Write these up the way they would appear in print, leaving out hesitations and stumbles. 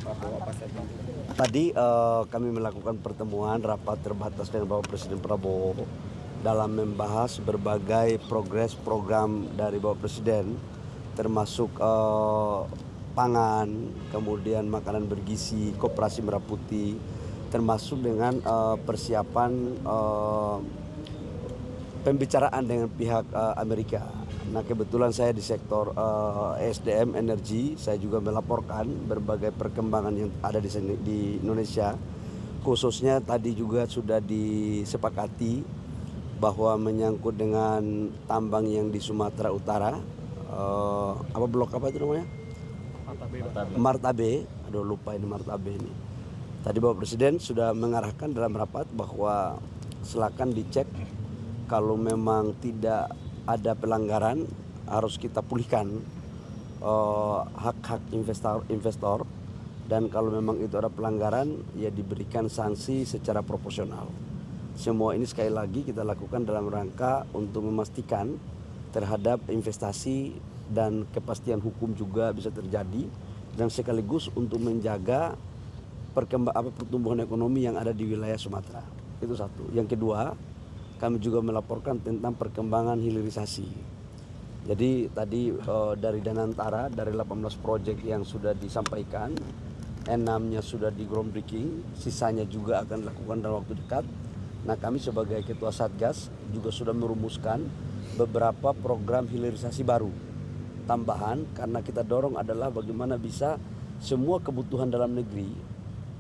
Pak Prabowo apa statement? Tadi kami melakukan pertemuan rapat terbatas dengan Bapak Presiden Prabowo dalam membahas berbagai progres program dari Bapak Presiden, termasuk pangan, kemudian makanan bergizi, koperasi merah putih, termasuk dengan persiapan pembicaraan dengan pihak Amerika. Nah, kebetulan saya di sektor SDM energi, saya juga melaporkan berbagai perkembangan yang ada di sini di Indonesia. Khususnya tadi juga sudah disepakati bahwa menyangkut dengan tambang yang di Sumatera Utara, blok apa itu namanya? Martabe. Aduh, lupa ini Martabe ini. Tadi Bapak Presiden sudah mengarahkan dalam rapat bahwa silakan dicek, kalau memang tidak ada pelanggaran harus kita pulihkan hak-hak investor, dan kalau memang itu ada pelanggaran ya diberikan sanksi secara proporsional. Semua ini sekali lagi kita lakukan dalam rangka untuk memastikan terhadap investasi dan kepastian hukum juga bisa terjadi, dan sekaligus untuk menjaga pertumbuhan ekonomi yang ada di wilayah Sumatera. Itu satu. Yang kedua, kami juga melaporkan tentang perkembangan hilirisasi. Jadi tadi dari Danantara, dari 18 proyek yang sudah disampaikan, 6-nya sudah di groundbreaking, sisanya juga akan dilakukan dalam waktu dekat. Nah, kami sebagai Ketua Satgas juga sudah merumuskan beberapa program hilirisasi baru tambahan, karena kita dorong adalah bagaimana bisa semua kebutuhan dalam negeri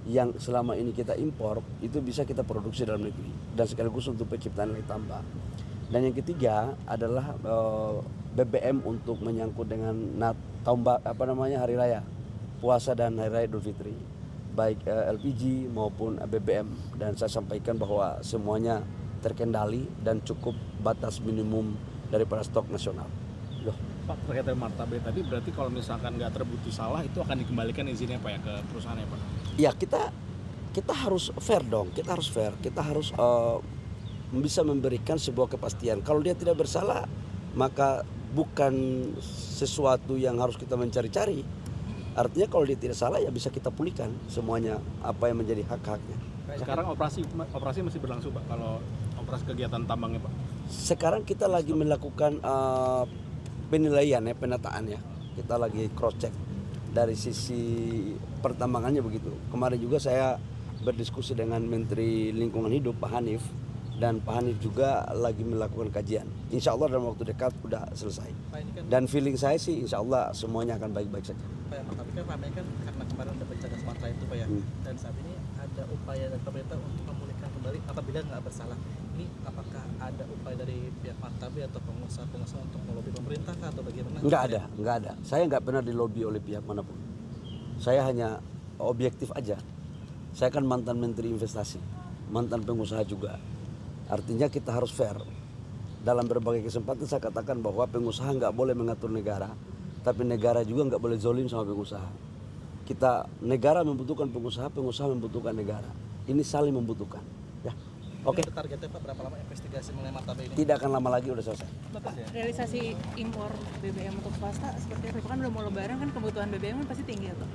yang selama ini kita impor itu bisa kita produksi dalam negeri, dan sekaligus untuk penciptaan nilai tambah. Dan yang ketiga adalah BBM untuk menyangkut dengan hari raya puasa dan hari raya Idul Fitri, baik LPG maupun BBM, dan saya sampaikan bahwa semuanya terkendali dan cukup batas minimum daripada stok nasional. Pak, terkait dengan Martabe tadi, berarti kalau misalkan nggak terbukti salah itu akan dikembalikan izinnya Pak ya ke perusahaannya Pak? Ya, kita harus fair dong, kita harus bisa memberikan sebuah kepastian. Kalau dia tidak bersalah, maka bukan sesuatu yang harus kita mencari-cari. Artinya kalau dia tidak salah ya bisa kita pulihkan semuanya apa yang menjadi hak-haknya. Sekarang operasi masih berlangsung Pak, kalau operasi kegiatan tambangnya Pak? Sekarang kita lagi melakukan penilaian ya, penataan ya. Kita lagi cross check dari sisi pertambangannya begitu. Kemarin juga saya berdiskusi dengan Menteri Lingkungan Hidup Pak Hanif, dan Pak Hanif juga lagi melakukan kajian. Insya Allah dalam waktu dekat udah selesai. Dan feeling saya sih insya Allah semuanya akan baik-baik saja. Pak, tapi kan ramai kan karena kemarin ada bencana Sumatera itu Pak ya, dan saat ini ada upaya dari pemerintah untuk memulihkan kembali apabila nggak bersalah. Ini apakah ada upaya dari pihak Martabe atau pengusaha-pengusaha untuk melobi pemerintah atau bagaimana? Nggak ada. Saya nggak pernah dilobi oleh pihak manapun. Saya hanya objektif aja. Saya kan mantan Menteri Investasi, mantan pengusaha juga. Artinya kita harus fair. Dalam berbagai kesempatan saya katakan bahwa pengusaha nggak boleh mengatur negara, tapi negara juga nggak boleh zolim sama pengusaha. Negara membutuhkan pengusaha, pengusaha membutuhkan negara. Ini saling membutuhkan. Ya. Oke. Targetnya Pak berapa lama investigasi mengenai Martabe ini? Tidak akan lama lagi, udah selesai. Bapak, realisasi impor BBM untuk swasta seperti apa? Kan udah mau lebaran kan, kebutuhan BBM kan pasti tinggi ya Pak?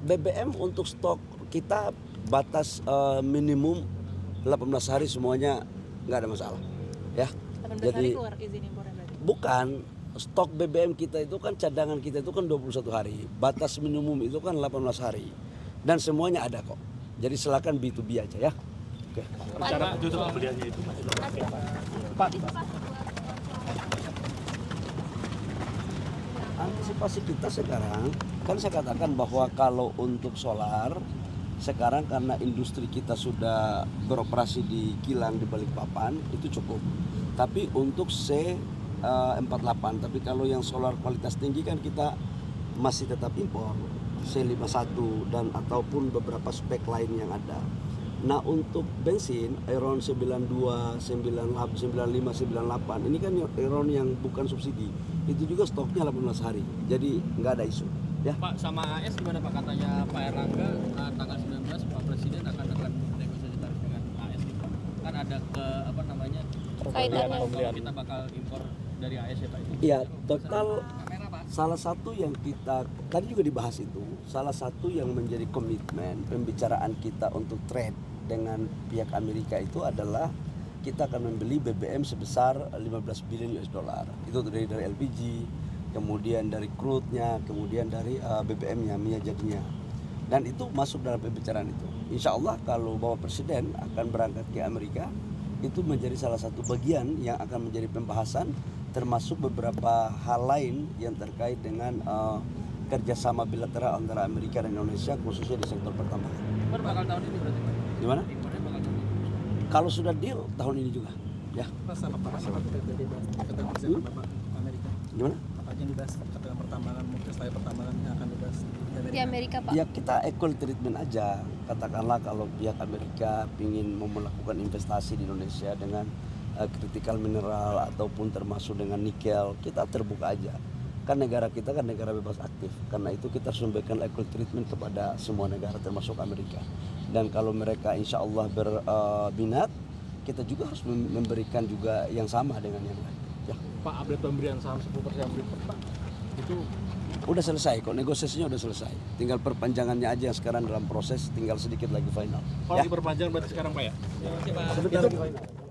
BBM untuk stok kita batas minimum 18 hari semuanya nggak ada masalah. Ya. 18 hari keluar izin impornya berarti? Bukan. Stok BBM kita itu kan, cadangan kita itu kan 21 hari. Batas minimum itu kan 18 hari. Dan semuanya ada kok. Jadi silakan B2B aja ya. Oke. Cara tutup pembeliannya itu masih Pak. Antisipasi kita sekarang, kan saya katakan bahwa kalau untuk solar, sekarang karena industri kita sudah beroperasi di kilang di Balikpapan, itu cukup. Tapi untuk C48, tapi kalau yang solar kualitas tinggi kan kita masih tetap impor, C51 dan ataupun beberapa spek lain yang ada. Nah, untuk bensin Eron 92, 95, 98 ini kan Eron yang bukan subsidi, itu juga stoknya 18 hari, jadi nggak ada isu ya. Pak, sama AS gimana Pak? Katanya Pak Erlangga tanggal 19 Pak Presiden akan negosiasi tarif dengan AS nih Pak. Kan ada pembelian kita bakal impor dari AS ya Pak? Iya, total Salah satu yang kita tadi juga dibahas itu, salah satu yang menjadi komitmen pembicaraan kita untuk trade dengan pihak Amerika itu adalah kita akan membeli BBM sebesar 15 billion US dollar. Itu dari LPG, kemudian dari crude-nya, kemudian dari BBM-nya, minyak jadinya. Dan itu masuk dalam pembicaraan itu. Insya Allah kalau Bapak Presiden akan berangkat ke Amerika, itu menjadi salah satu bagian yang akan menjadi pembahasan, termasuk beberapa hal lain yang terkait dengan kerjasama bilateral antara Amerika dan Indonesia, khususnya di sektor pertambangan. Impor bakal tahun ini berarti Pak? Gimana? Impornya bakal tahun ini. Kalau sudah deal tahun ini juga, ya. Pas sama Pak dibahas ketemu presiden Bapak Amerika. Gimana? Apa aja yang dibahas terkait pertambangan, mungkin saya pertambangan yang akan dibahas Di Amerika Pak. Ya kita equal treatment aja. Katakanlah kalau pihak Amerika ingin melakukan investasi di Indonesia dengan critical mineral ataupun termasuk dengan nikel, kita terbuka aja. Kan negara kita kan negara bebas aktif. Karena itu kita harus memberikan equal treatment kepada semua negara termasuk Amerika. Dan kalau mereka insya Allah berminat, kita juga harus memberikan juga yang sama dengan yang lain. Ya. Pak, update pemberian saham 10% berikut Pak, itu Udah selesai kok, negosiasinya udah selesai. Tinggal perpanjangannya aja yang sekarang dalam proses, tinggal sedikit lagi final. kalau diperpanjang berarti sekarang Pak ya? Terima kasih Pak. Sebentar lagi final.